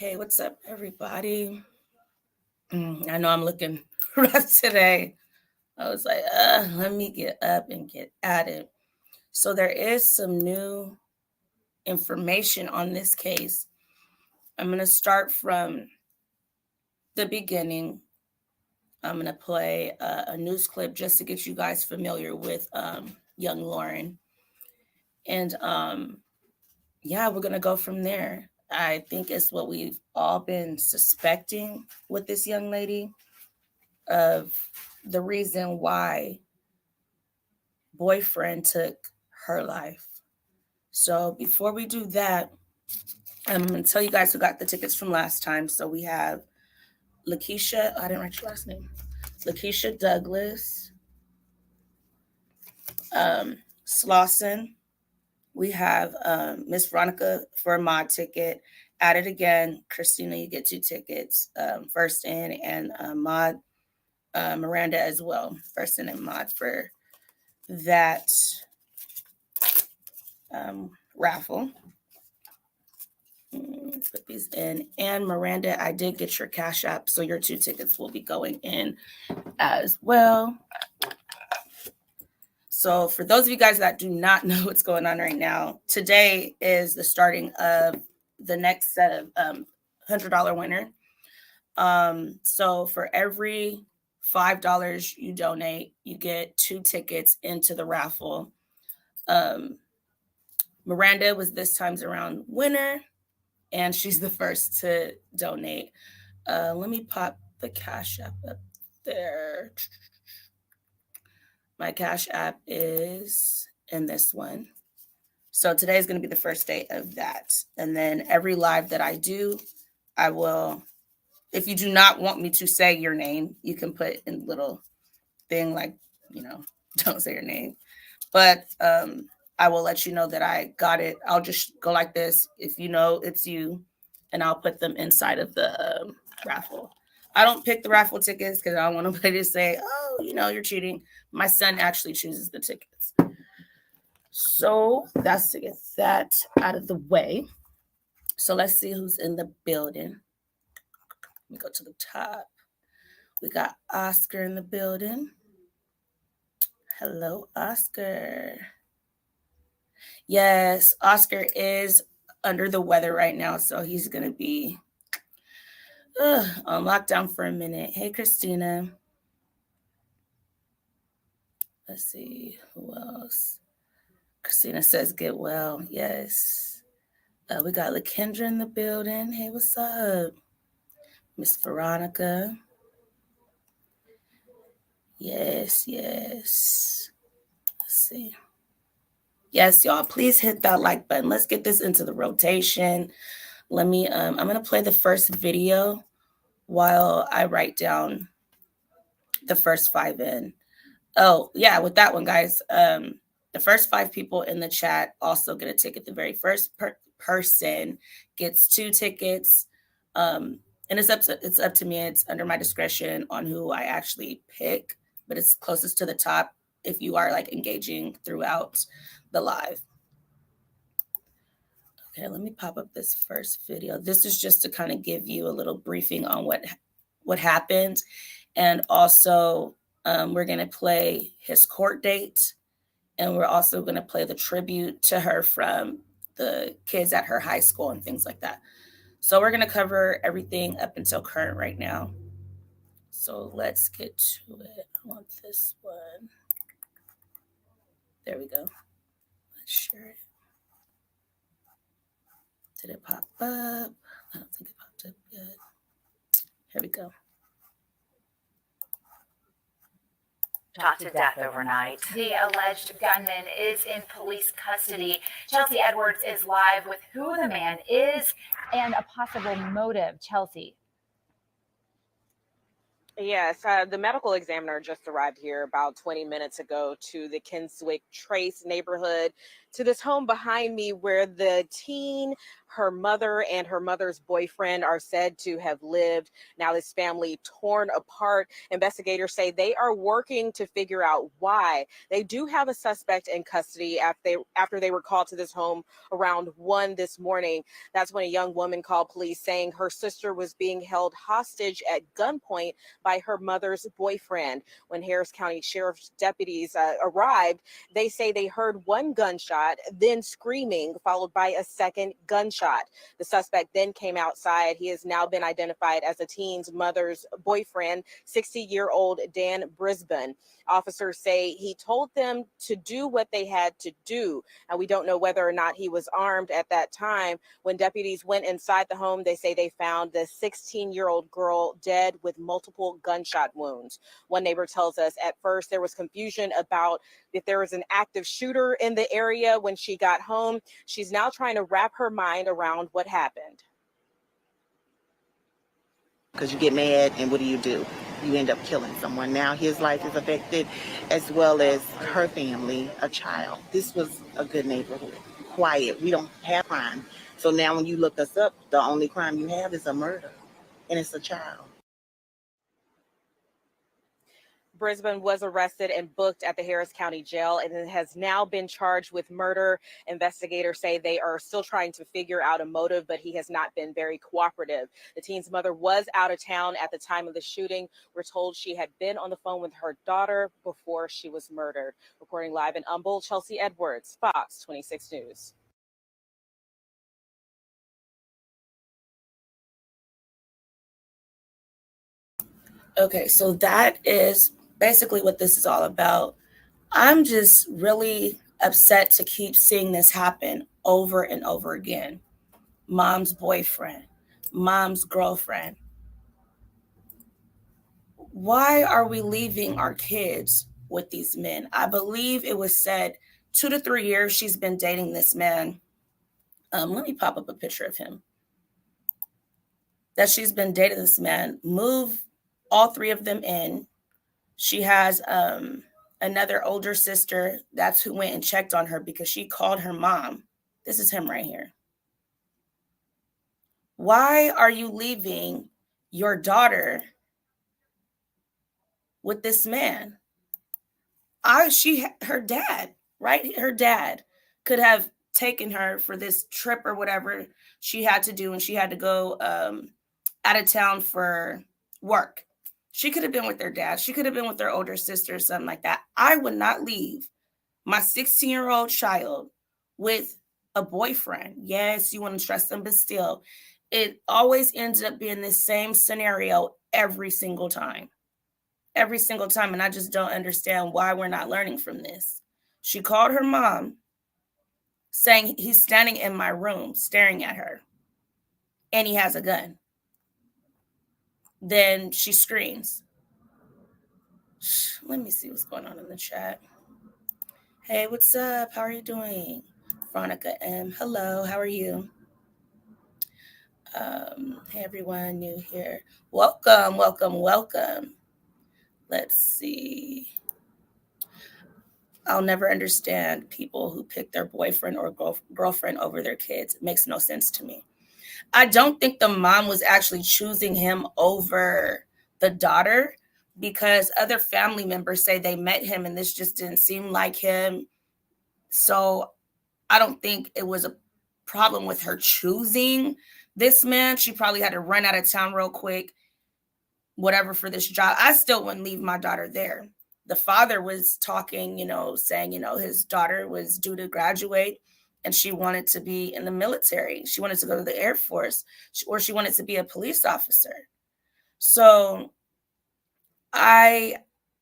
Hey, what's up, everybody? I know I'm looking rough today. I was like, let me get up and get at it. So, there is some new information on this case. I'm going to start from the beginning. I'm going to play a news clip just to get you guys familiar with young Lauren. And yeah, we're going to go from there. I think it's what we've all been suspecting with this young lady of the reason why boyfriend took her life. So before we do that, I'm going to tell you guys who got the tickets from last time. So we have Lakeisha. I didn't write your last name. Lakeisha Douglas, Slauson. We have Miss Veronica for a mod ticket. At it again, Christina, you get 2 tickets, first in, and mod Miranda as well, first in and mod for that raffle. Put these in. And Miranda, I did get your Cash App, so your 2 tickets will be going in as well. So for those of you guys that do not know what's going on right now, today is the starting of the next set of $100 winner. So for every $5 you donate, you get 2 tickets into the raffle. Miranda was this time's around winner, and she's the first to donate. Let me pop the Cash App up there. My Cash App is in this one. So today is going to be the first day of that. And then every live that I do, I will, if you do not want me to say your name, you can put in little thing like, don't say your name. But I will let you know that I got it. I'll just go like this. If you know it's you, and I'll put them inside of the raffle. I don't pick the raffle tickets because I don't want nobody to say, oh, you're cheating. My son actually chooses the tickets. So that's to get that out of the way. So let's see who's in the building. Let me go to the top. We got Oscar in the building. Hello, Oscar. Yes, Oscar is under the weather right now, so he's going to be on lockdown for a minute. Hey, Christina. Let's see who else. Christina says, get well. Yes. We got LaKendra in the building. Hey, what's up? Miss Veronica. Yes. Let's see. Yes, y'all, please hit that like button. Let's get this into the rotation. Let me, I'm going to play the first video while I write down the first 5 in. Oh, yeah, with that one, guys, the first 5 people in the chat also get a ticket. The very first person gets 2 tickets. And it's up to me. It's under my discretion on who I actually pick, but it's closest to the top if you are like engaging throughout the live. Okay, let me pop up this first video. This is just to kind of give you a little briefing on what happened. And also, we're going to play his court date. And we're also going to play the tribute to her from the kids at her high school and things like that. So we're going to cover everything up until current right now. So let's get to it. I want this one. There we go. Let's share it. Did it pop up? I don't think it popped up yet. Here we go. Shot to death overnight. The alleged gunman is in police custody. Chelsea Edwards is live with who the man is and a possible motive. Chelsea. Yes, the medical examiner just arrived here about 20 minutes ago to the Kinswick Trace neighborhood. to this home behind me where the teen, her mother, and her mother's boyfriend are said to have lived. Now, this family torn apart. Investigators say they are working to figure out why. They do have a suspect in custody after they were called to this home around 1 this morning. That's when a young woman called police saying her sister was being held hostage at gunpoint by her mother's boyfriend. When Harris County Sheriff's deputies arrived, they say they heard one gunshot, then screaming, followed by a second gunshot. The suspect then came outside. He has now been identified as the teen's mother's boyfriend, 60-year-old Dan Brisbane. Officers say he told them to do what they had to do. And we don't know whether or not he was armed at that time. When deputies went inside the home, they say they found the 16-year-old girl dead with multiple gunshot wounds. One neighbor tells us at first there was confusion about if there was an active shooter in the area when she got home. She's now trying to wrap her mind around what happened. Because you get mad and what do? You end up killing someone. Now his life is affected as well as her family, a child. This was a good neighborhood, quiet. We don't have crime. So now when you look us up, the only crime you have is a murder, and it's a child. Brisbane was arrested and booked at the Harris County Jail and has now been charged with murder. Investigators say they are still trying to figure out a motive, but he has not been very cooperative. The teen's mother was out of town at the time of the shooting. We're told she had been on the phone with her daughter before she was murdered. Reporting live in Humboldt, Chelsea Edwards, Fox 26 News. Okay, so that is basically what this is all about. I'm just really upset to keep seeing this happen over and over again. Mom's boyfriend, mom's girlfriend. Why are we leaving our kids with these men? I believe it was said 2 to 3 years she's been dating this man. Let me pop up a picture of him. That she's been dating this man, move all 3 of them in. She has another older sister. That's who went and checked on her because she called her mom. This is him right here. Why are you leaving your daughter with this man? Her dad, right? Her dad could have taken her for this trip or whatever she had to do, and she had to go out of town for work. She could have been with their dad. She could have been with their older sister or something like that. I would not leave my 16-year-old child with a boyfriend. Yes, you want to trust them, but still, it always ends up being the same scenario every single time. Every single time. And I just don't understand why we're not learning from this. She called her mom saying he's standing in my room staring at her and he has a gun. Then she screams. Let me see what's going on in the chat. Hey, what's up? How are you doing? Veronica M. Hello, how are you? Hey, everyone new here. Welcome, welcome, welcome. Let's see. I'll never understand people who pick their boyfriend or girlfriend over their kids. It makes no sense to me. I don't think the mom was actually choosing him over the daughter because other family members say they met him and this just didn't seem like him. So I don't think it was a problem with her choosing this man. She probably had to run out of town real quick, whatever, for this job. I still wouldn't leave my daughter there. The father was talking, saying, his daughter was due to graduate and she wanted to be in the military. She wanted to go to the Air Force or she wanted to be a police officer. So I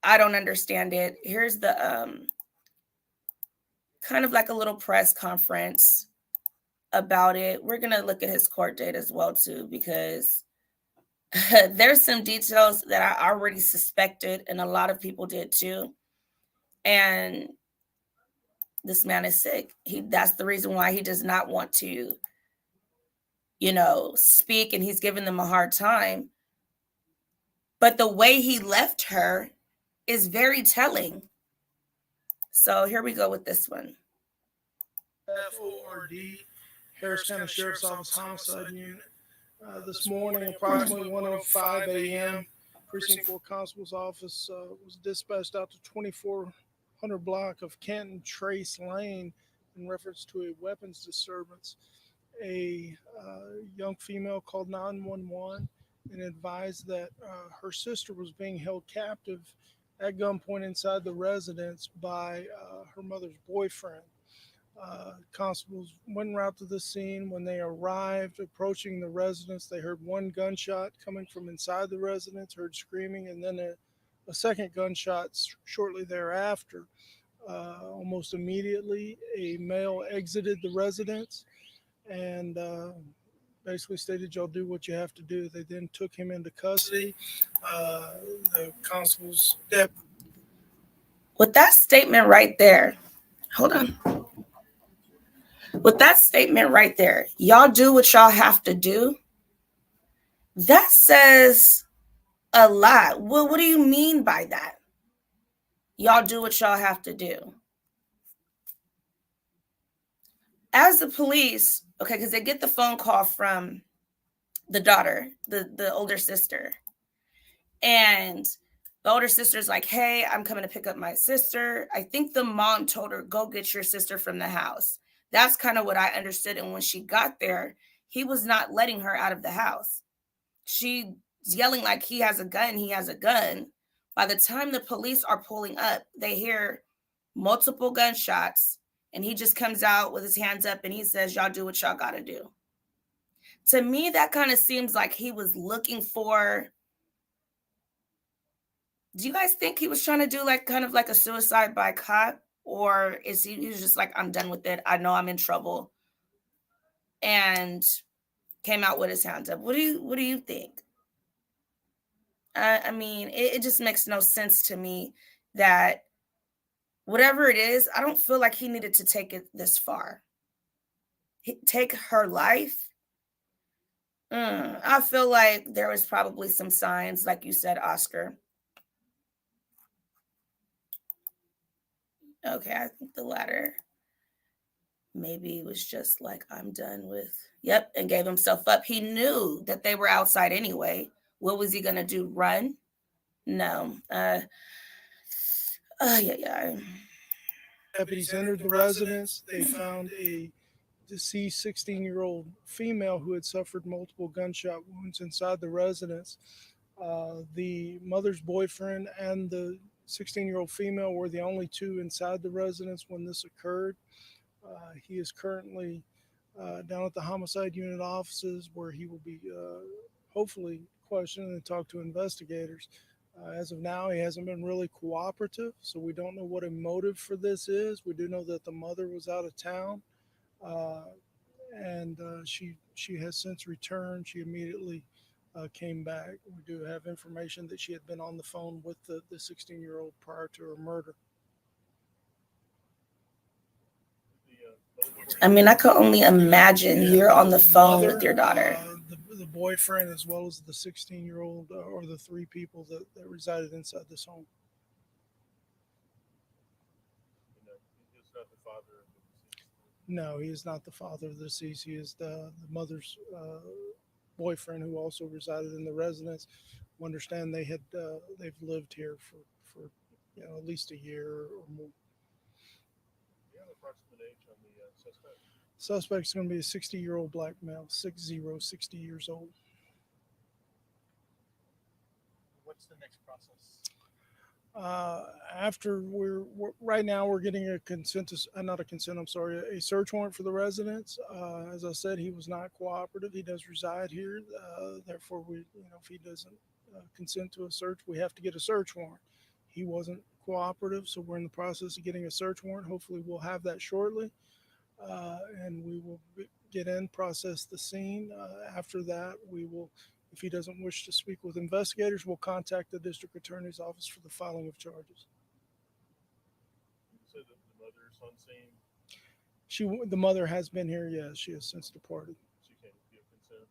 don't understand it. Here's the kind of like a little press conference about it. We're going to look at his court date as well, too, because there's some details that I already suspected and a lot of people did, too. And this man is sick. That's the reason why he does not want to, speak, and he's giving them a hard time. But the way he left her is very telling. So here we go with this one. FORD, Harris County Sheriff's Office Homicide Unit. This morning, approximately 1:05 a.m., Precinct 4 Constable's Office was dispatched out to 2400 block of Canton Trace Lane in reference to a weapons disturbance. A young female called 911 and advised that her sister was being held captive at gunpoint inside the residence by her mother's boyfriend. Constables went en route to the scene. When they arrived, approaching the residence, they heard one gunshot coming from inside the residence, heard screaming, and then a second gunshot shortly thereafter. Almost immediately, a male exited the residence and basically stated, "Y'all do what you have to do." They then took him into custody. The constables. With that statement right there, hold on. With that statement right there, y'all do what y'all have to do. That says a lot. Well, what do you mean by that? Y'all do what y'all have to do. As the police, okay, because they get the phone call from the daughter, the older sister. And the older sister's like, "Hey, I'm coming to pick up my sister." I think the mom told her, "Go get your sister from the house." That's kind of what I understood. And when she got there, he was not letting her out of the house. She's yelling like, "He has a gun, he has a gun." By the time the police are pulling up, they hear multiple gunshots, and he just comes out with his hands up and he says, "Y'all do what y'all got to do." To me, that kind of seems like he was looking for. Do you guys think he was trying to do like kind of like a suicide by cop? Or is he was just like, "I'm done with it. I know I'm in trouble." And came out with his hands up. What do you think? I mean, it just makes no sense to me that whatever it is, I don't feel like he needed to take it this far. Take her life. I feel like there was probably some signs, like you said, Oscar. Okay, I think the latter. Maybe it was just like, "I'm done with," yep, and gave himself up. He knew that they were outside anyway. What was he gonna do? Run? No. Yeah. Deputies entered the residence. They found a deceased 16-year-old female who had suffered multiple gunshot wounds inside the residence. The mother's boyfriend and the 16-year-old female were the only two inside the residence when this occurred. He is currently down at the homicide unit offices where he will be hopefully questioned and talk to investigators. As of now, he hasn't been really cooperative, so we don't know what a motive for this is. We do know that the mother was out of town, and she has since returned. She immediately came back. We do have information that she had been on the phone with the 16-year-old prior to her murder. I mean, I could only imagine you're on the phone with your daughter. The boyfriend, as well as the 16-year-old, or the three people that resided inside this home. No, he is not the father of the deceased. He is the mother's boyfriend, who also resided in the residence. We understand they've lived here for at least a year or more. Do you have approximate age on the suspect? Suspect's going to be a 60-year-old black male, 60 years old. What's the next process? After right now we're getting a search warrant for the residence. As I said, he was not cooperative. He does reside here. Therefore, if he doesn't consent to a search, we have to get a search warrant. He wasn't cooperative, so we're in the process of getting a search warrant. Hopefully we'll have that shortly, and we will get in, process the scene. After that, we will, if he doesn't wish to speak with investigators, we'll contact the district attorney's office for the filing of charges. You said that the mother's on scene? The mother has been here, yes. She has since departed. She can't give consent?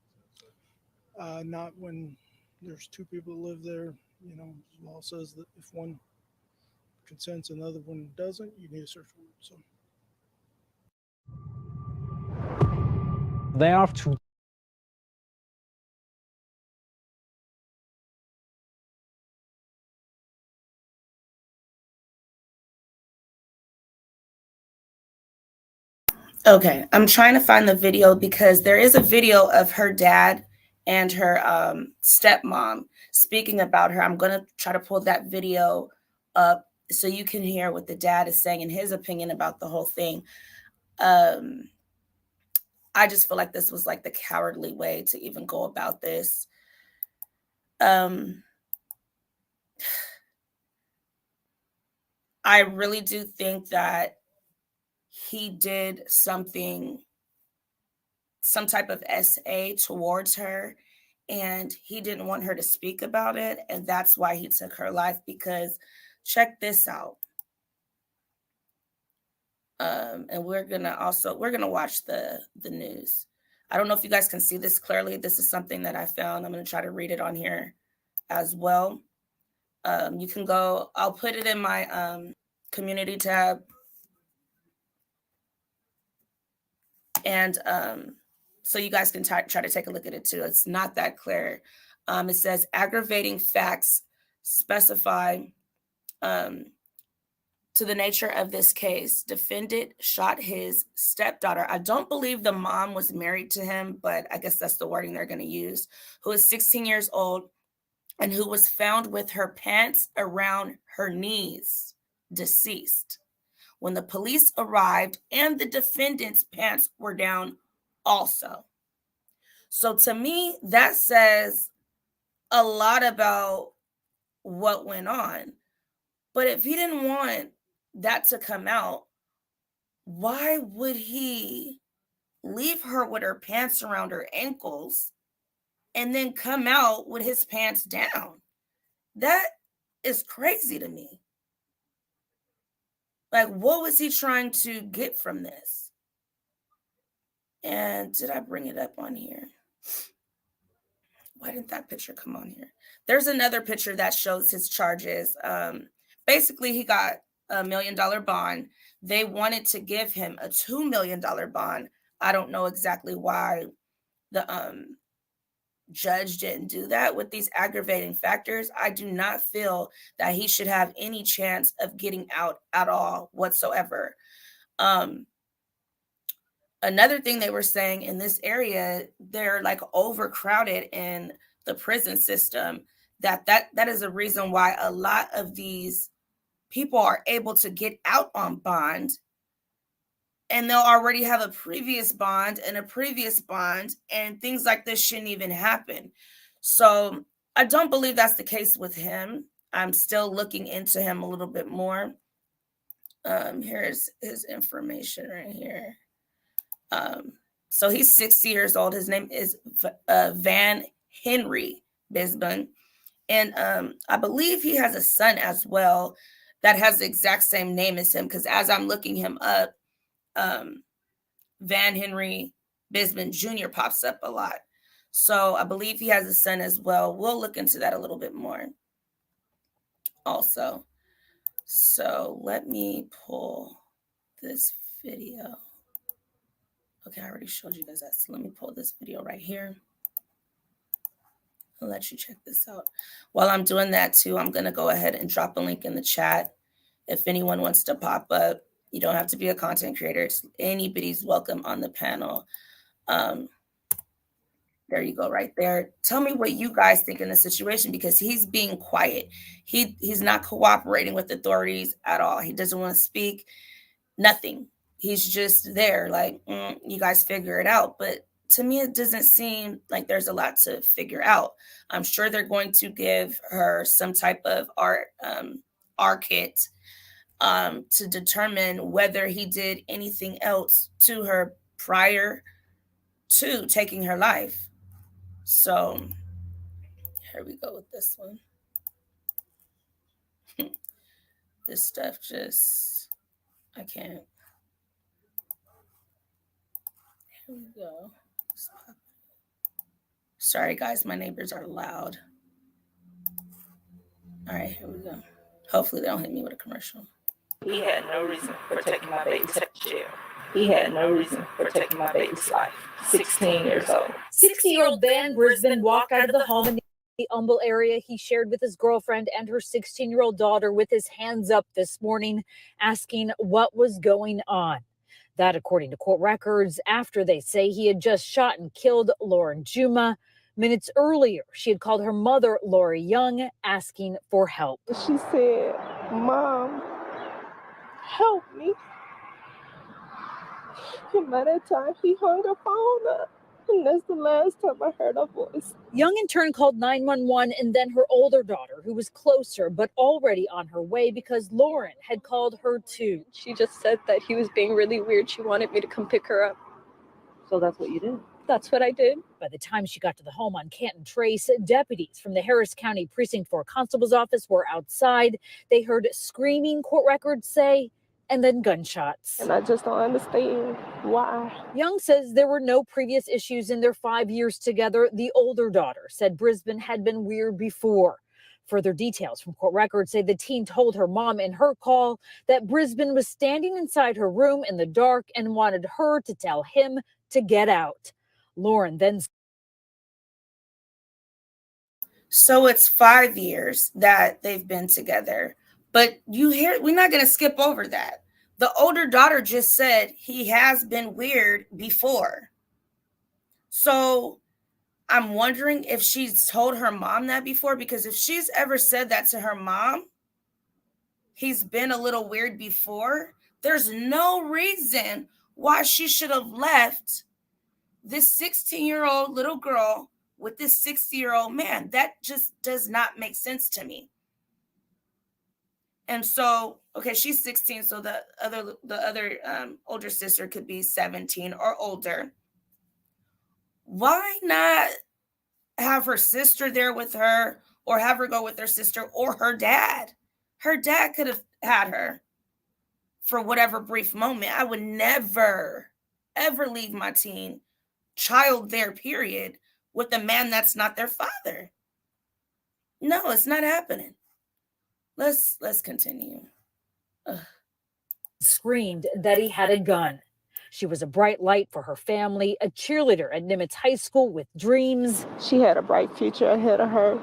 Not when there's two people that live there. The law says that if one consents and the other one doesn't, you need a search warrant. So. There are two Okay, I'm trying to find the video because there is a video of her dad and her stepmom speaking about her. I'm going to try to pull that video up so you can hear what the dad is saying in his opinion about the whole thing. I just feel like this was like the cowardly way to even go about this. I really do think that he did something, some type of SA towards her, and he didn't want her to speak about it, and that's why he took her life. Because check this out. And we're gonna watch the news. I don't know if you guys can see this clearly. This is something that I found. I'm gonna try to read it on here as well. You can go, I'll put it in my community tab. And so you guys can try to take a look at it too. It's not that clear. It says aggravating facts specify to the nature of this case. Defendant shot his stepdaughter. I don't believe the mom was married to him, but I guess that's the wording they're going to use, who is 16 years old and who was found with her pants around her knees, deceased, when the police arrived, and the defendant's pants were down also. So to me, that says a lot about what went on. But if he didn't want that to come out, why would he leave her with her pants around her ankles and then come out with his pants down? That is crazy to me. Like, what was he trying to get from this? And did I bring it up on here? Why didn't that picture come on here? There's another picture that shows his charges. Basically, he got $1 million bond. They wanted to give him a $2 million bond. I don't know exactly why the judge didn't do that with these aggravating factors. I do not feel that he should have any chance of getting out at all whatsoever. Another thing they were saying in this area, they're like overcrowded in the prison system. That is a reason why a lot of these people are able to get out on bond, and they'll already have a previous bond and a previous bond, and things like this shouldn't even happen. So I don't believe that's the case with him. I'm still looking into him a little bit more. Here's his information right here. So he's 60 years old. His name is Van Henry Bisbon. And I believe he has a son as well that has the exact same name as him, because as I'm looking him up, Van Henry Bisbon Jr. pops up a lot. So I believe he has a son as well. We'll look into that a little bit more also. So let me pull this video. Okay, I already showed you guys that. So let me pull this video right here. I'll let you check this out. While I'm doing that too, I'm going to go ahead and drop a link in the chat. If anyone wants to pop up, you don't have to be a content creator. Anybody's welcome on the panel. There you go, right there. Tell me what you guys think in the situation, because he's being quiet. He's not cooperating with authorities at all. He doesn't want to speak, nothing. He's just there like, you guys figure it out. But to me, it doesn't seem like there's a lot to figure out. I'm sure they're going to give her some type of R kit to determine whether he did anything else to her prior to taking her life. So here we go with this one. This stuff just, I can't. Here we go. Sorry, guys, my neighbors are loud. All right, here we go. Hopefully they don't hit me with a commercial. He had no reason for taking my baby to jail. He had no reason for taking my baby's life. 16 years old. 60-year-old Van Brisbane walked out of the home in the Humble area he shared with his girlfriend and her 16-year-old daughter with his hands up this morning, asking what was going on. That, according to court records, after they say he had just shot and killed Lauren Juma. Minutes earlier, she had called her mother, Lori Young, asking for help. She said, "Mom, help me." And by that time, he hung her phone up. And that's the last time I heard her voice. Young in turn called 911 and then her older daughter, who was closer but already on her way because Lauren had called her too. She just said that he was being really weird. She wanted me to come pick her up. So that's what you did? That's what I did. By the time she got to the home on Canton Trace, deputies from the Harris County Precinct 4 Constable's Office were outside. They heard screaming, court records say, and then gunshots. And I just don't understand why. Young says there were no previous issues in their 5 years together. The older daughter said Brisbane had been weird before. Further details from court records say the teen told her mom in her call that Brisbane was standing inside her room in the dark and wanted her to tell him to get out. Lauren then. So it's 5 years that they've been together. But we're not going to skip over that. The older daughter just said he has been weird before. So I'm wondering if she's told her mom that before, because if she's ever said that to her mom, he's been a little weird before, there's no reason why she should have left this 16-year-old little girl with this 60-year-old man. That just does not make sense to me. And so, okay, she's 16, so the other older sister could be 17 or older. Why not have her sister there with her, or have her go with her sister or her dad? Her dad could have had her for whatever brief moment. I would never, ever leave my teen child there, period, with a man that's not their father. No, it's not happening. Let's continue. Ugh. Screamed that he had a gun. She was a bright light for her family, a cheerleader at Nimitz High School with dreams. She had a bright future ahead of her,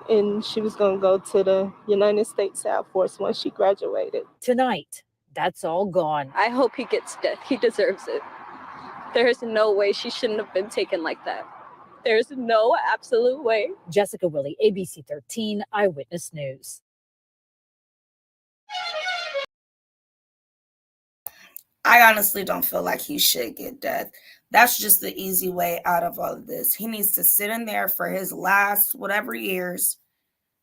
and she was going to go to the United States Air Force once she graduated. Tonight, that's all gone. I hope he gets death. He deserves it. There is no way she shouldn't have been taken like that. There's no absolute way. Jessica Willie, ABC 13 Eyewitness News. I honestly don't feel like he should get death. That's just the easy way out of all of this. He needs to sit in there for his last whatever years.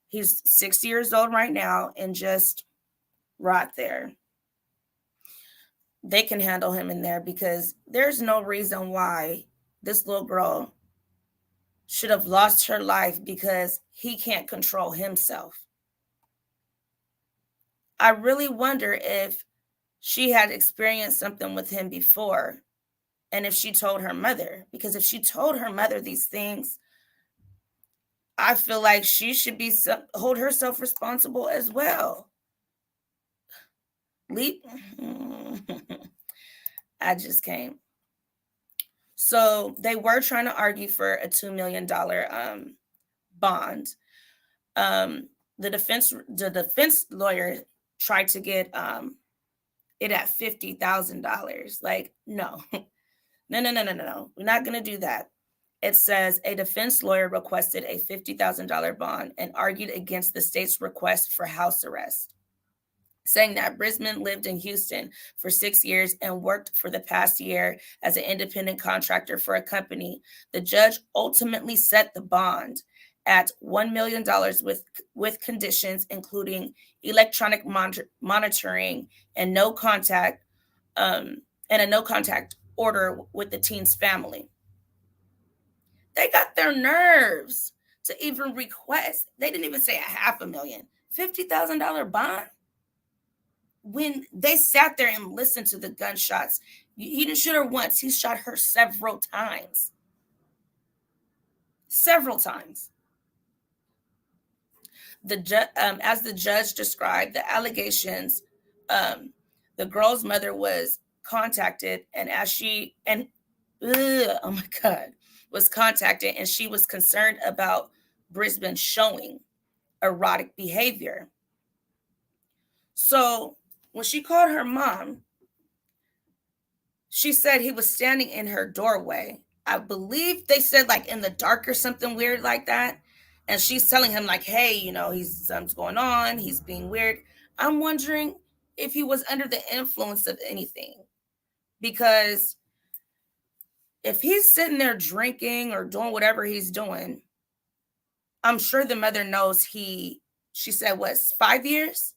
He's 60 years old right now and just rot there. They can handle him in there, because there's no reason why this little girl should have lost her life because he can't control himself. I really wonder if she had experienced something with him before, and if she told her mother, because if she told her mother these things, I feel like she should hold herself responsible as well. I just can't. So they were trying to argue for a $2 million bond. The defense lawyer tried to get it at $50,000. Like, no. No. We're not going to do that. It says a defense lawyer requested a $50,000 bond and argued against the state's request for house arrest, saying that Brisbane lived in Houston for 6 years and worked for the past year as an independent contractor for a company. The judge ultimately set the bond at $1 million with conditions including electronic monitoring and no contact, and a no contact order with the teen's family. They got their nerves to even request. They didn't even say $500,000, $50,000 bond. When they sat there and listened to the gunshots, he didn't shoot her once. He shot her several times. Several times. As the judge described the allegations, the girl's mother was contacted, and oh my God, was contacted, and she was concerned about Brisbane showing erotic behavior. So when she called her mom, she said he was standing in her doorway. I believe they said like in the dark or something weird like that. And she's telling him like, hey, you know, something's going on. He's being weird. I'm wondering if he was under the influence of anything. Because if he's sitting there drinking or doing whatever he's doing, I'm sure the mother knows she said, what, 5 years?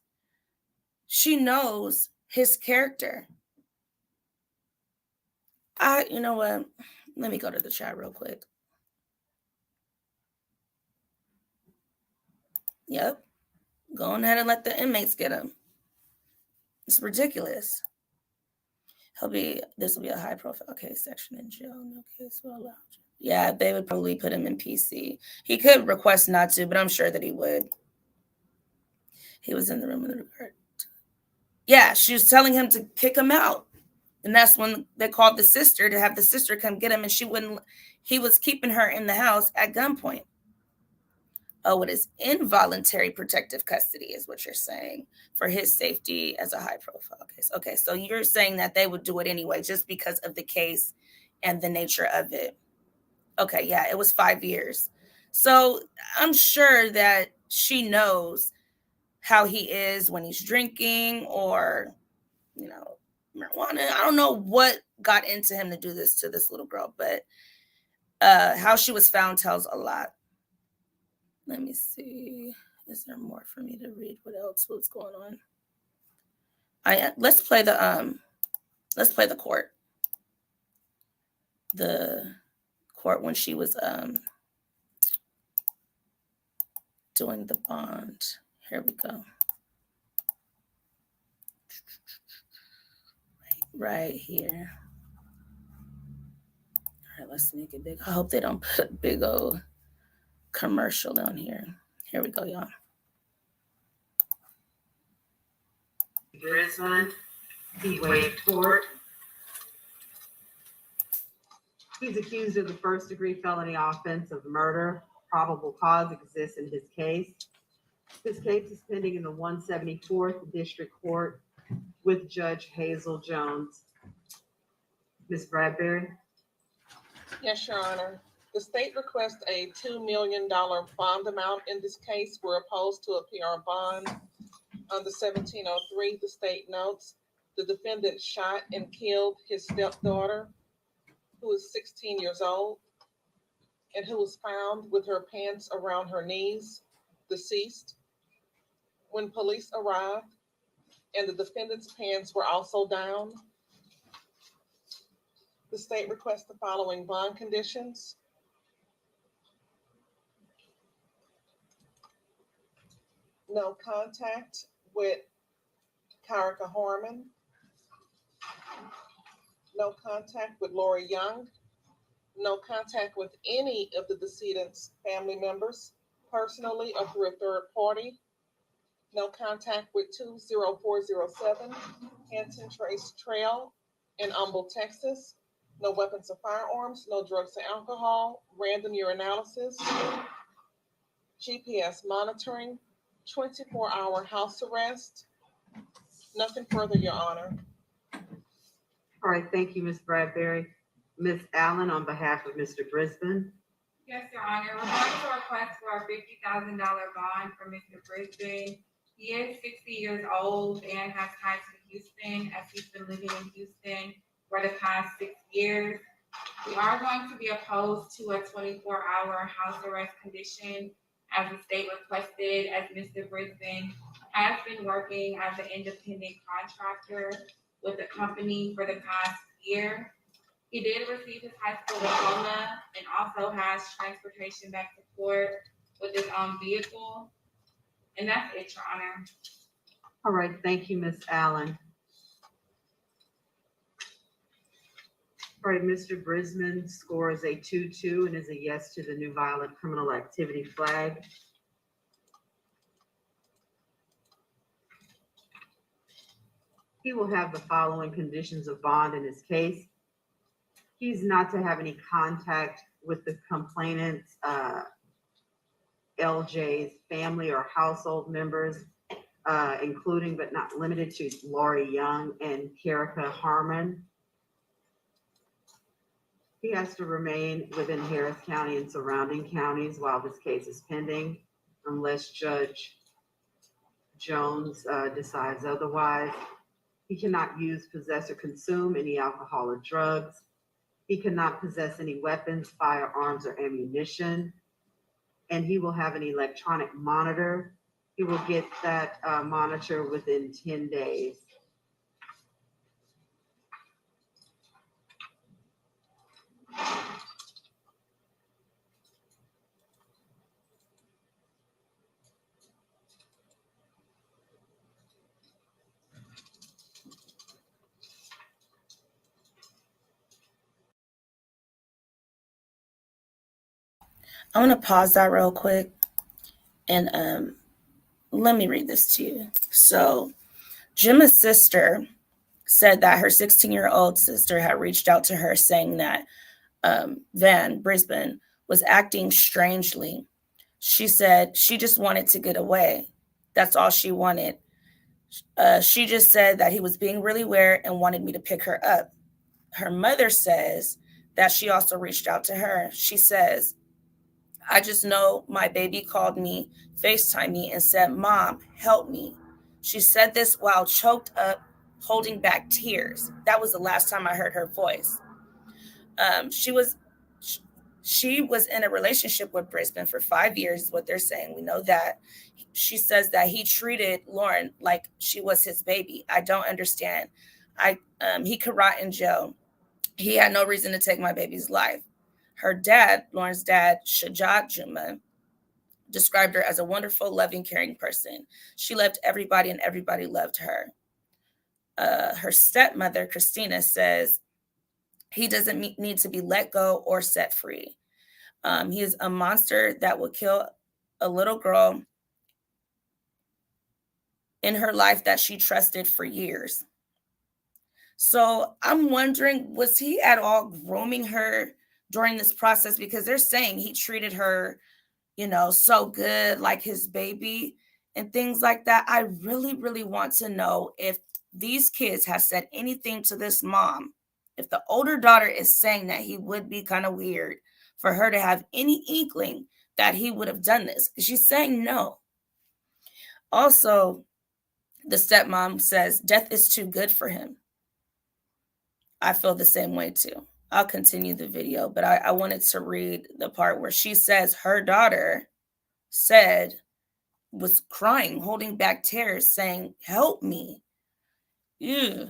She knows his character. You know what? Let me go to the chat real quick. Yep. Go on ahead and let the inmates get him. It's ridiculous. This will be a high profile case section in jail. No case will allow. Yeah, they would probably put him in PC. He could request not to, but I'm sure that he would. He was in the room with the regard. Yeah, she was telling him to kick him out. And that's when they called the sister to have the sister come get him, and he was keeping her in the house at gunpoint. Oh, it is involuntary protective custody is what you're saying, for his safety as a high profile case. Okay, so you're saying that they would do it anyway just because of the case and the nature of it. Okay, yeah, it was 5 years. So I'm sure that she knows how he is when he's drinking or, you know, marijuana. I don't know what got into him to do this to this little girl, but how she was found tells a lot. Let me see. Is there more for me to read? What's going on? Let's play the court. The court when she was doing the bond. Here we go. Right here. All right, let's make it big. I hope they don't put a big old commercial down here. Here we go, y'all. Brisbane, he waived court. He's accused of the first-degree felony offense of murder. Probable cause exists in his case. His case is pending in the 174th District Court with Judge Hazel Jones. Ms. Bradbury? Yes, Your Honor. The state requests a $2 million bond amount in this case. We're opposed to appear on bond. Under 1703, the state notes the defendant shot and killed his stepdaughter, who is 16 years old, and who was found with her pants around her knees, deceased. When police arrived and the defendant's pants were also down, the state requests the following bond conditions. No contact with Karika Harmon. No contact with Lori Young. No contact with any of the decedent's family members, personally or through a third party. No contact with 20407 Hampton Trace Trail in Humble, Texas. No weapons or firearms, no drugs or alcohol, random urinalysis, GPS monitoring, 24-hour house arrest. Nothing further, Your Honor. All right, thank you, Ms. Bradbury. Ms. Allen, on behalf of Mr. Brisbane. Yes, Your Honor. We're going to request for a $50,000 bond for Mr. Brisbane. He is 60 years old and has ties to Houston, as he's been living in Houston for the past 6 years. We are going to be opposed to a 24-hour house arrest condition as the state requested, as Mr. Brisbane has been working as an independent contractor with the company for the past year. He did receive his high school diploma and also has transportation back to court with his own vehicle. And that's it, Your Honor. All right, thank you, Ms. Allen. All right, Mr. Brisbane scores a 2-2 and is a yes to the new violent criminal activity flag. He will have the following conditions of bond in his case. He's not to have any contact with the complainant's LJ's family or household members, including but not limited to Lori Young and Kerika Harmon. He has to remain within Harris County and surrounding counties while this case is pending, unless Judge Jones decides otherwise. He cannot use, possess, or consume any alcohol or drugs. He cannot possess any weapons, firearms, or ammunition. And he will have an electronic monitor. He will get that monitor within 10 days. I want to pause that real quick and let me read this to you. So, Juma's sister said that her 16-year-old sister had reached out to her saying that Van Brisbane was acting strangely. She said she just wanted to get away. That's all she wanted. She just said that he was being really weird and wanted me to pick her up. Her mother says that she also reached out to her. She says, I just know my baby called me, FaceTime me, and said, Mom, help me. She said this while choked up, holding back tears. That was the last time I heard her voice. She was in a relationship with Brisbane for 5 years, is what they're saying. We know that. She says that he treated Lauren like she was his baby. I don't understand. He could rot in jail. He had no reason to take my baby's life. Her dad, Lauren's dad, Shajat Juma, described her as a wonderful, loving, caring person. She loved everybody and everybody loved her. Her stepmother, Christina, says he doesn't need to be let go or set free. He is a monster that will kill a little girl in her life that she trusted for years. So I'm wondering, was he at all grooming her during this process? Because they're saying he treated her, so good, like his baby and things like that. I really, really want to know if these kids have said anything to this mom. If the older daughter is saying that he would be kind of weird for her to have any inkling that he would have done this, because she's saying no. Also, the stepmom says death is too good for him. I feel the same way too. I'll continue the video, but I wanted to read the part where she says her daughter was crying, holding back tears, saying, help me. Ew.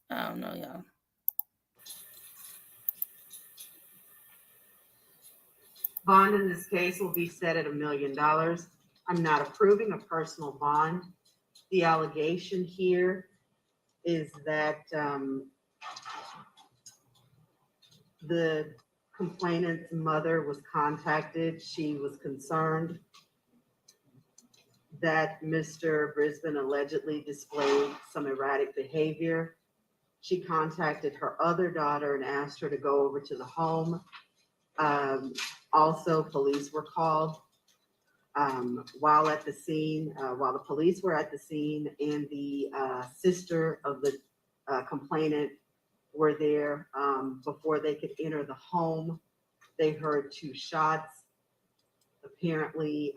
I don't know, y'all. Bond in this case will be set at $1 million. I'm not approving a personal bond. The allegation here is that the complainant's mother was contacted. She was concerned that Mr. Brisbane allegedly displayed some erratic behavior. She contacted her other daughter and asked her to go over to the home. Also, police were called while the police were at the scene, and the sister of the complainant were there. Before they could enter the home, they heard 2 shots. Apparently,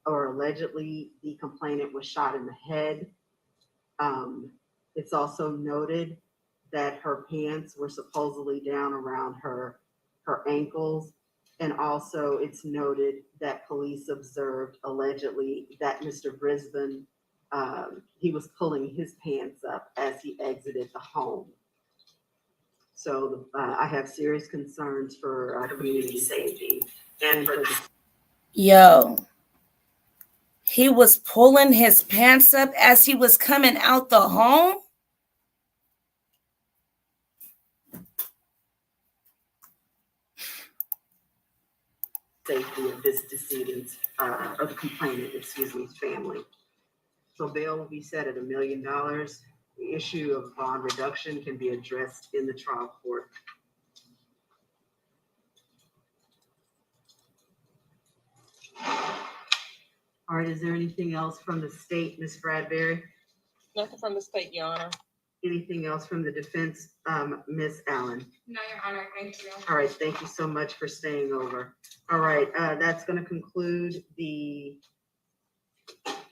or allegedly, the complainant was shot in the head. It's also noted that her pants were supposedly down around her ankles. And also it's noted that police observed allegedly that Mr. Brisbane, he was pulling his pants up as he exited the home. So I have serious concerns for community safety and for the... Yo, he was pulling his pants up as he was coming out the home? Safety of this decedent's, of the complainant, family. So bail will be set at $1 million. The issue of bond reduction can be addressed in the trial court. All right, is there anything else from the state, Ms. Bradbury? Nothing from the state, Your Honor. Anything else from the defense, Ms. Allen? No, Your Honor, thank you. All right, thank you so much for staying over. All right, that's going to conclude the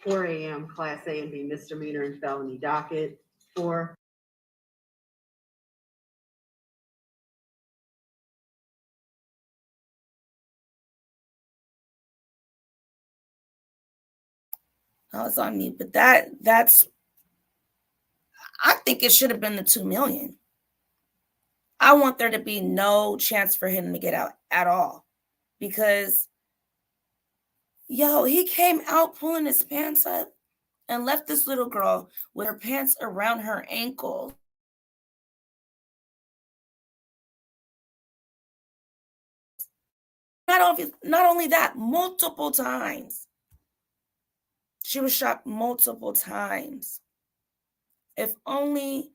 4 a.m. Class A and B misdemeanor and felony docket for I was on mute, but that's I think it should have been the 2 million. I want there to be no chance for him to get out at all, because he came out pulling his pants up and left this little girl with her pants around her ankle. Not only that, multiple times. She was shot multiple times. If only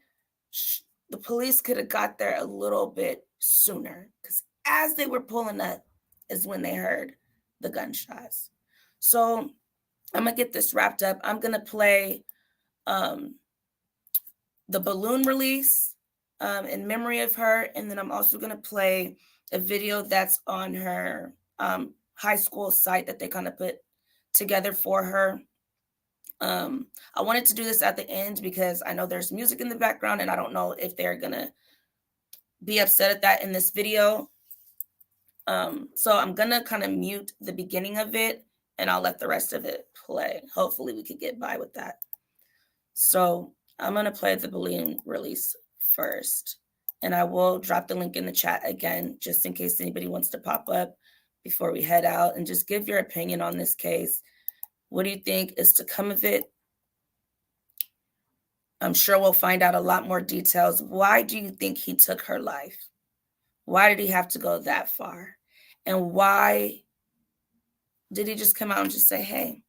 the police could have got there a little bit sooner, because as they were pulling up is when they heard the gunshots. So I'm going to get this wrapped up. I'm going to play the balloon release in memory of her, and then I'm also going to play a video that's on her high school site that they kind of put together for her. I wanted to do this at the end because I know there's music in the background, and I don't know if they're gonna be upset at that in this video. So I'm gonna kind of mute the beginning of it, and I'll let the rest of it play. Hopefully we could get by with that. So I'm gonna play the balloon release first, and I will drop the link in the chat again, just in case anybody wants to pop up before we head out and just give your opinion on this case. What do you think is to come of it? I'm sure we'll find out a lot more details. Why do you think he took her life? Why did he have to go that far? And why did he just come out and just say, hey,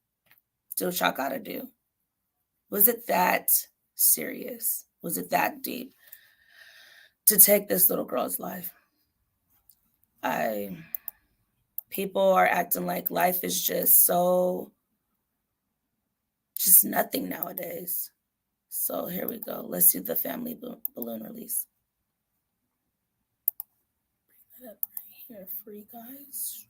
do what y'all gotta do? Was it that serious? Was it that deep to take this little girl's life? People are acting like life is just nothing nowadays. So here we go. Let's see the family balloon release. Bring that up right here for you guys.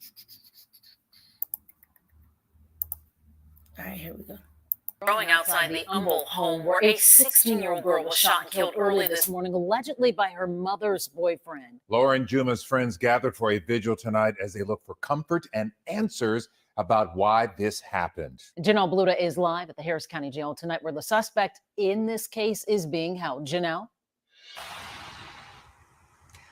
All right, here we go. Growing outside the Humboldt home where a 16-year-old girl was shot and killed early this morning, allegedly by her mother's boyfriend. Lauren Juma's friends gathered for a vigil tonight as they look for comfort and answers about why this happened. Janelle Bluta is live at the Harris County Jail tonight, where the suspect in this case is being held. Janelle?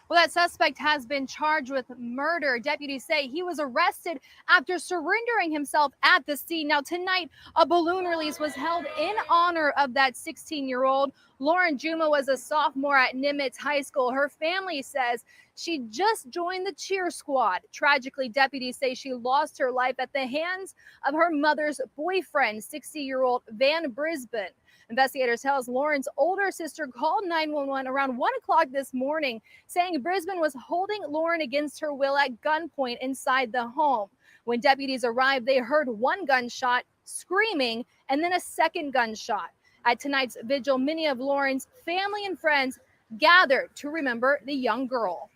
Well, that suspect has been charged with murder. Deputies say he was arrested after surrendering himself at the scene. Now, tonight, a balloon release was held in honor of that 16-year-old. Lauren Juma was a sophomore at Nimitz High School. Her family says she just joined the cheer squad. Tragically, deputies say she lost her life at the hands of her mother's boyfriend, 60-year-old Van Brisbane. Investigators tell us Lauren's older sister called 911 around 1 o'clock this morning, saying Brisbane was holding Lauren against her will at gunpoint inside the home. When deputies arrived, they heard one gunshot, screaming, and then a second gunshot. At tonight's vigil, many of Lauren's family and friends gathered to remember the young girl.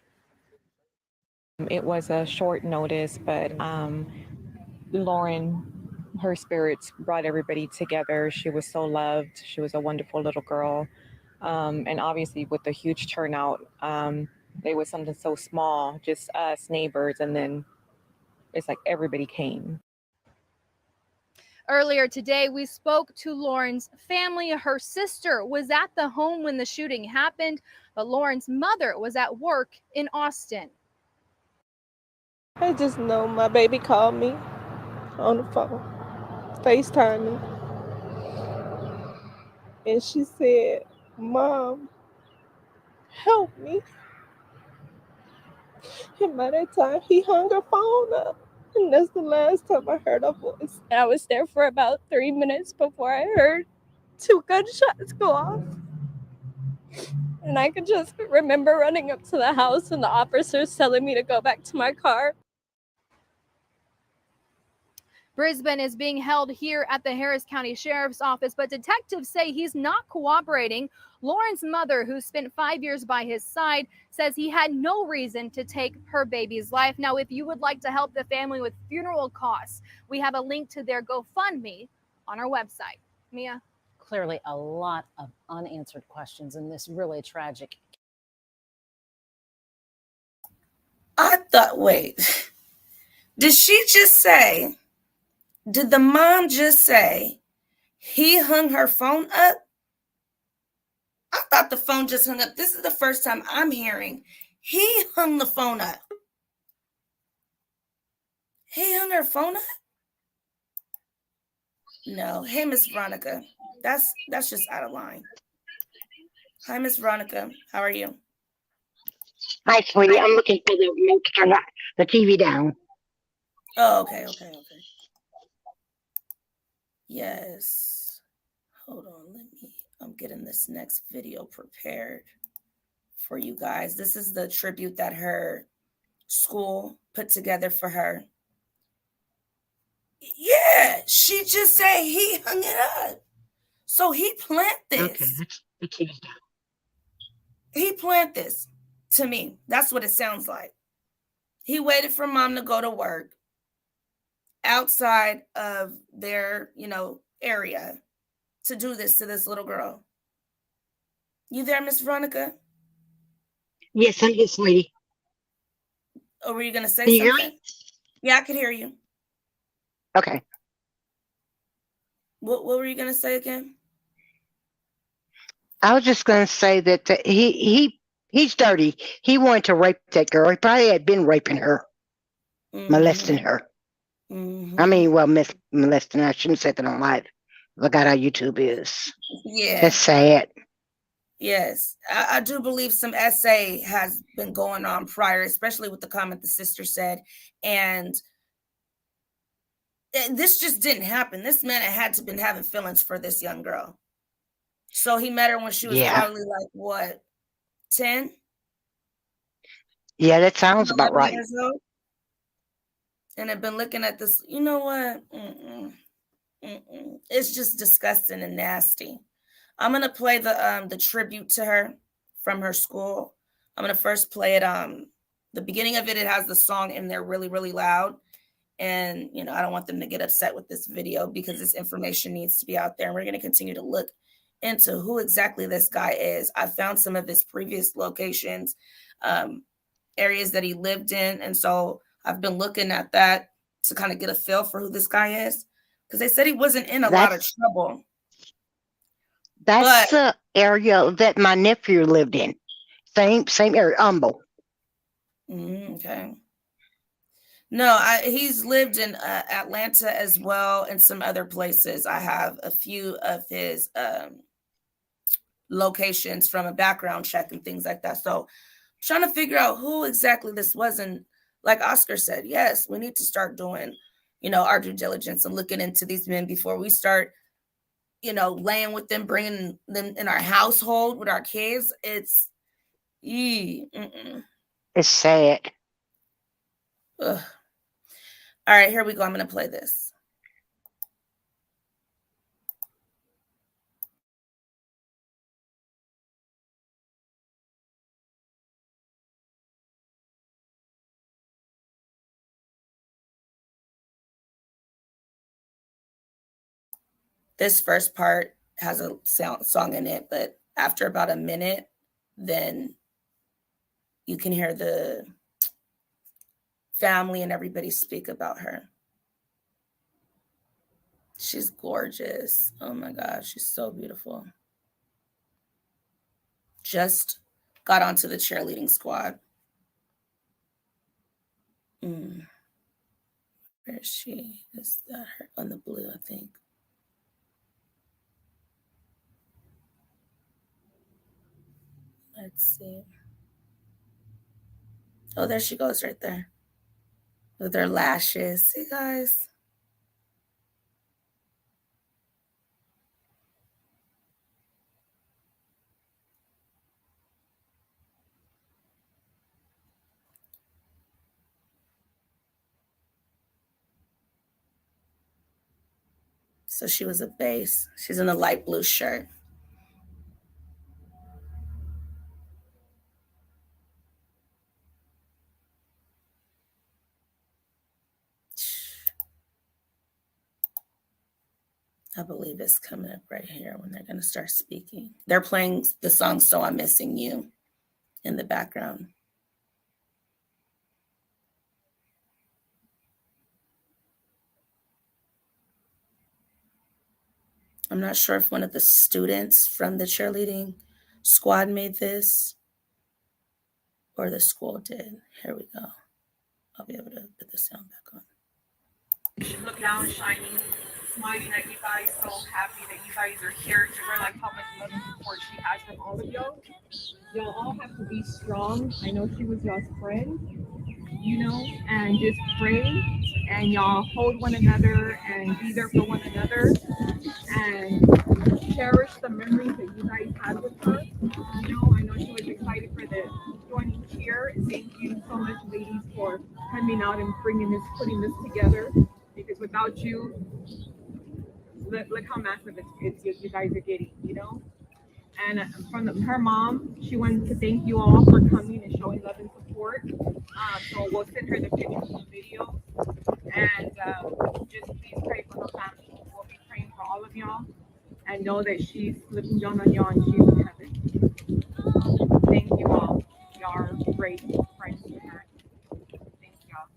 It was a short notice, but Lauren, her spirits brought everybody together. She was so loved. She was a wonderful little girl. And obviously with the huge turnout, it was something so small, just us neighbors. And then it's like everybody came. Earlier today, we spoke to Lauren's family. Her sister was at the home when the shooting happened, but Lauren's mother was at work in Austin. I just know my baby called me on the phone, FaceTime me, and she said, "Mom, help me." And by that time, he hung her phone up. And that's the last time I heard her voice. And I was there for about 3 minutes before I heard 2 gunshots go off. And I could just remember running up to the house and the officers telling me to go back to my car. Brisbane is being held here at the Harris County Sheriff's Office, but detectives say he's not cooperating. Lauren's mother, who spent 5 years by his side, says he had no reason to take her baby's life. Now, if you would like to help the family with funeral costs, we have a link to their GoFundMe on our website. Mia? Clearly a lot of unanswered questions in this really tragic. I thought, wait, did she just say, did the mom just say he hung her phone up? I thought the phone just hung up. This is the first time I'm hearing he hung the phone up. He hung her phone up? No. Hey, Miss Veronica. That's just out of line. Hi, Miss Veronica. How are you? Hi, sweetie. I'm looking for the remote to turn the TV down. Oh, okay. Yes. Hold on. I'm getting this next video prepared for you guys. This is the tribute that her school put together for her. Yeah, she just said he hung it up. So he planned this. Okay. He planned this to me. That's what it sounds like. He waited for mom to go to work outside of their, area to do this to this little girl. You there, Miss Veronica? Yes, I'm here, sweetie. Or were you going to say Can you hear something? me? Yeah, I could hear you. Okay. What were you going to say again? I was just going to say that he's dirty. He wanted to rape that girl. He probably had been raping her, molesting her. I mean, well, molesting. I shouldn't say that on live. Look at how YouTube is. Yeah. That's sad. Yes, I do believe some SA has been going on prior, especially with the comment the sister said. And this just didn't happen. This man had to been having feelings for this young girl. So he met her when she was probably like, what, 10? Yeah, that sounds about right. Years old? And had been looking at this, you know what? It's just disgusting and nasty. I'm gonna play the tribute to her from her school. I'm gonna first play it. The beginning of it has the song in there really, really loud. And I don't want them to get upset with this video because this information needs to be out there. And we're gonna continue to look into who exactly this guy is. I found some of his previous locations, areas that he lived in, and so I've been looking at that to kind of get a feel for who this guy is, because they said he wasn't in a lot of trouble. That's the area that my nephew lived in. Same area, Humble. Okay. No, he's lived in Atlanta as well, and some other places. I have a few of his locations from a background check and things like that. So I'm trying to figure out who exactly this was. And like Oscar said, yes, we need to start doing, our due diligence and looking into these men before we start, laying with them, bringing them in our household with our kids. It's sad. Ugh. All right, here we go. I'm going to play this. This first part has a song in it, but after about a minute, then you can hear the family and everybody speak about her. She's gorgeous. Oh my gosh, she's so beautiful. Just got onto the cheerleading squad. Where is she? Is that her on the blue, I think? Let's see. Oh, there she goes right there. with their lashes. See, guys? So she was a base. She's in a light blue shirt. I believe it's coming up right here when they're going to start speaking. They're playing the song So I'm Missing You in the background. I'm not sure if one of the students from the cheerleading squad made this or the school did. Here we go. I'll be able to put the sound back on. Look down, shining, smiling at you guys, so happy that you guys are here to realize how much love and support she has from all of y'all. Y'all all have to be strong. I know she was y'all's friend, and just pray and y'all hold one another and be there for one another and cherish the memories that you guys had with her. I know she was excited for the joining cheer. Thank you so much, ladies, for coming out and putting this together. Because without you, look how massive it's you guys are getting, And from her mom, she wanted to thank you all for coming and showing love and support. So we'll send her the pictures and the video. And just please pray for her family. We'll be praying for all of y'all. And know that she's looking down on y'all and she's in heaven. Thank you all. Y'all are great friends to her. Thank y'all.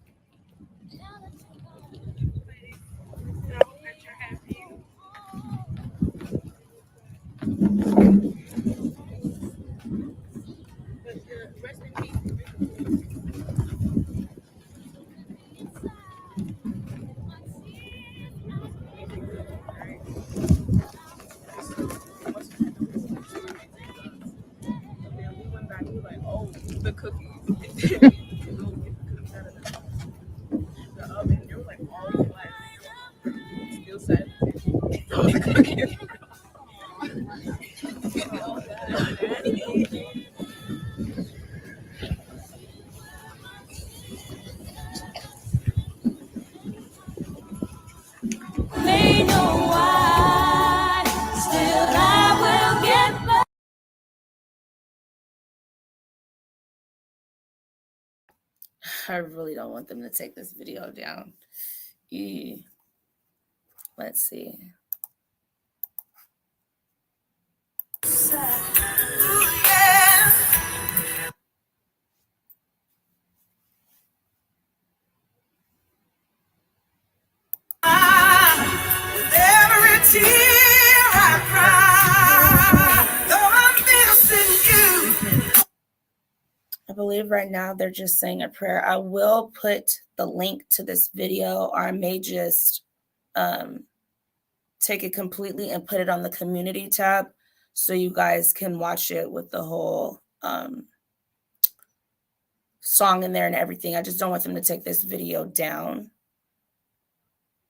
The cookies. The oven, they were like already black. Still sad. The cookies. They know why, still I will get back. I really don't want them to take this video down. Let's see. Every tear I cry, though I'm missing you. I believe right now they're just saying a prayer. I will put the link to this video, or I may just take it completely and put it on the community tab so you guys can watch it with the whole song in there and everything. I just don't want them to take this video down.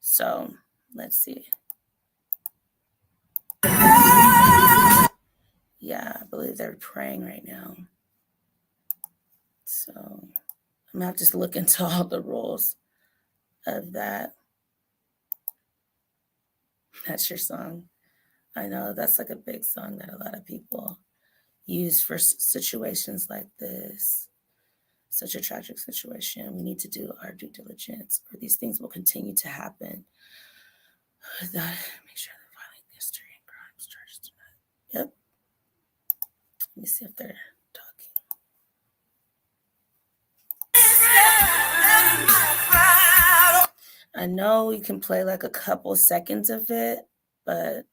So let's see. Yeah, I believe they're praying right now. So I'm gonna have to look into all the rules of that. That's your song. I know that's like a big song that a lot of people use for situations like this. Such a tragic situation. We need to do our due diligence, or these things will continue to happen. Without make sure the violent history and crimes charged tonight. Yep. Let me see if they're talking. I know we can play like a couple seconds of it, but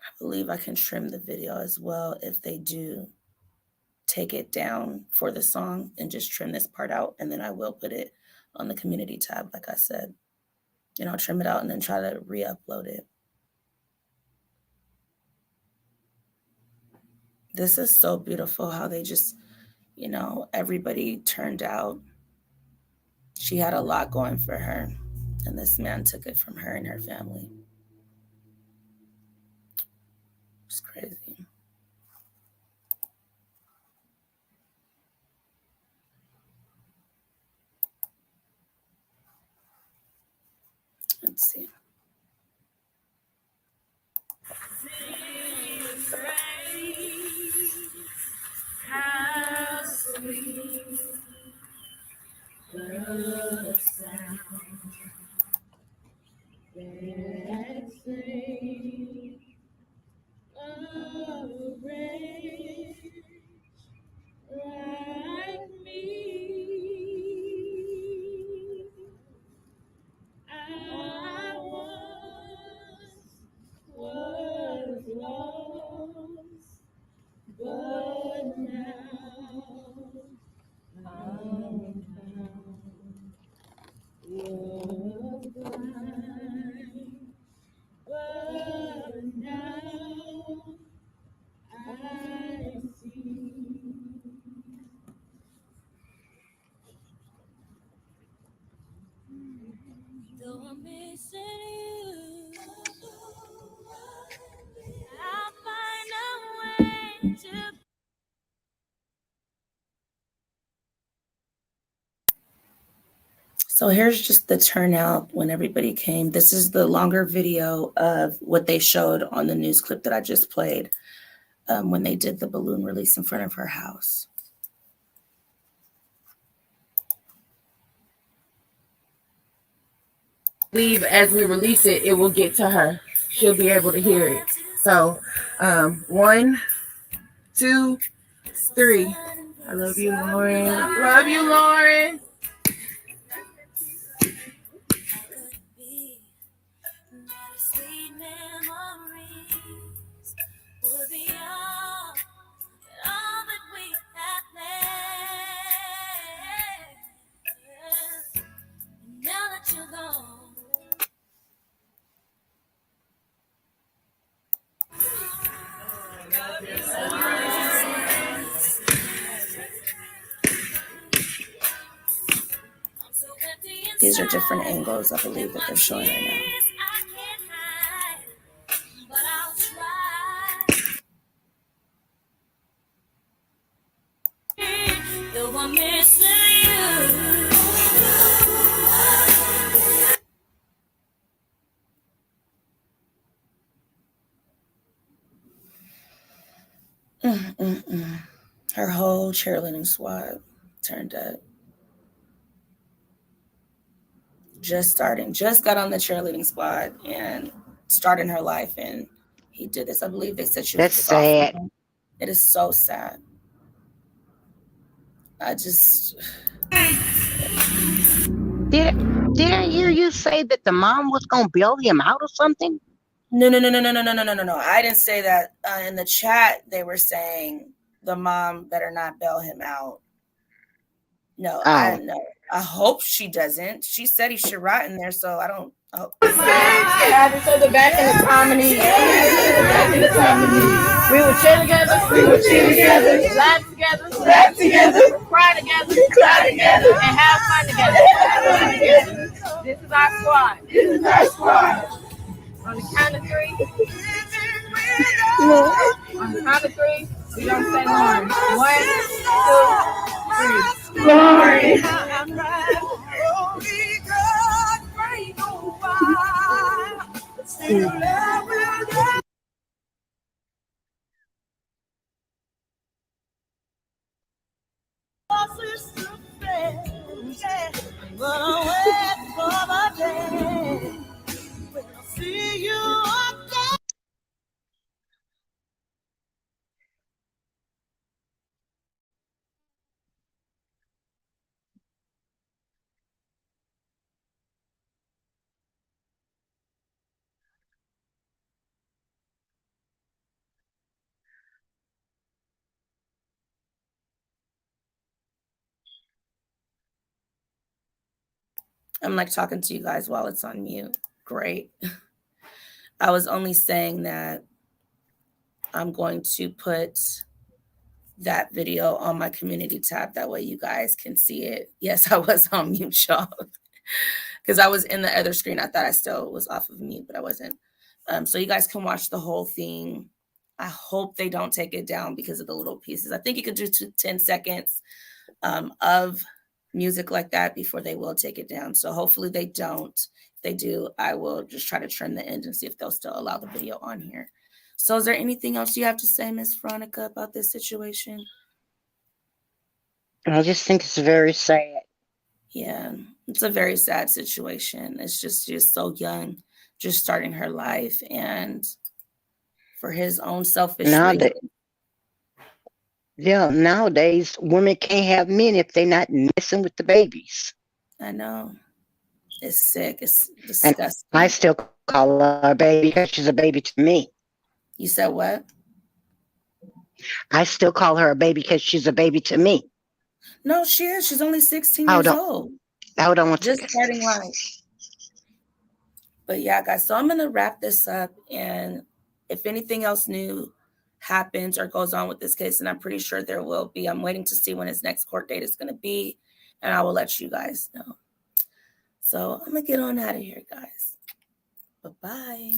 I believe I can trim the video as well if they do take it down for the song and just trim this part out, and then I will put it on the community tab, like I said. Trim it out and then try to re-upload it. This is so beautiful how they just, you know, everybody turned out. She had a lot going for her, and this man took it from her and her family. It's crazy. Let's see. How sweet the sound that sings a wretch like me. I was lost, but now I'm found. Was blind, but now I see. Though I'm missing you, I'll find a way to. So here's just the turnout when everybody came. This is the longer video of what they showed on the news clip that I just played when they did the balloon release in front of her house. Leave as we release it, it will get to her. She'll be able to hear it. So, 1, 2, 3. I love you, Lauren. Love you, Lauren. Sweet memories will be all that we have left. Now that you're gone. These are different angles, I believe, that they're showing right now. But I'll try. Though I'm missing you. Her whole cheerleading squad turned up. Just got on the cheerleading squad and starting her life, and he did this. I believe they said she was That's sad. It is so sad. I just did I hear you say that the mom was gonna bail him out or something? No. I didn't say that. In the chat, they were saying the mom better not bail him out. No, I don't know. I hope she doesn't. She said he should rot in there, so I don't. Have each other back in the comedy. Back in the comedy. We would chill together. We would chill together. Laugh together. Laugh together. Cry together. Cry together. And have fun together. This is our squad. This is our squad. On the count of 3. On the count of 3, we don't say Lauren. 1, 2, 3. Lauren. I'm like talking to you guys while it's on mute. Great. I was only saying that I'm going to put that video on my community tab. That way you guys can see it. Yes, I was on mute, y'all. Because I was in the other screen. I thought I still was off of mute, but I wasn't. So you guys can watch the whole thing. I hope they don't take it down because of the little pieces. I think you could do 10 seconds of music like that before they will take it down. So hopefully they don't. If they do, I will just try to trim the end and see if they'll still allow the video on here. So is there anything else you have to say, Miss Veronica, about this situation? I just think it's very sad. Yeah, it's a very sad situation. It's just she's so young, just starting her life, and for his own selfish reasons. Nowadays women can't have men if they're not messing with the babies. I know. It's sick. It's And disgusting. I still call her a baby because she's a baby to me. You said what? I still call her a baby because she's a baby to me. No, she is. She's only 16 years old. Hold on one Just second. starting life. But yeah, guys, so I'm going to wrap this up. And if anything else new happens or goes on with this case, and I'm pretty sure there will be, I'm waiting to see when his next court date is going to be, and I will let you guys know. So I'm going to get on out of here, guys. Bye-bye.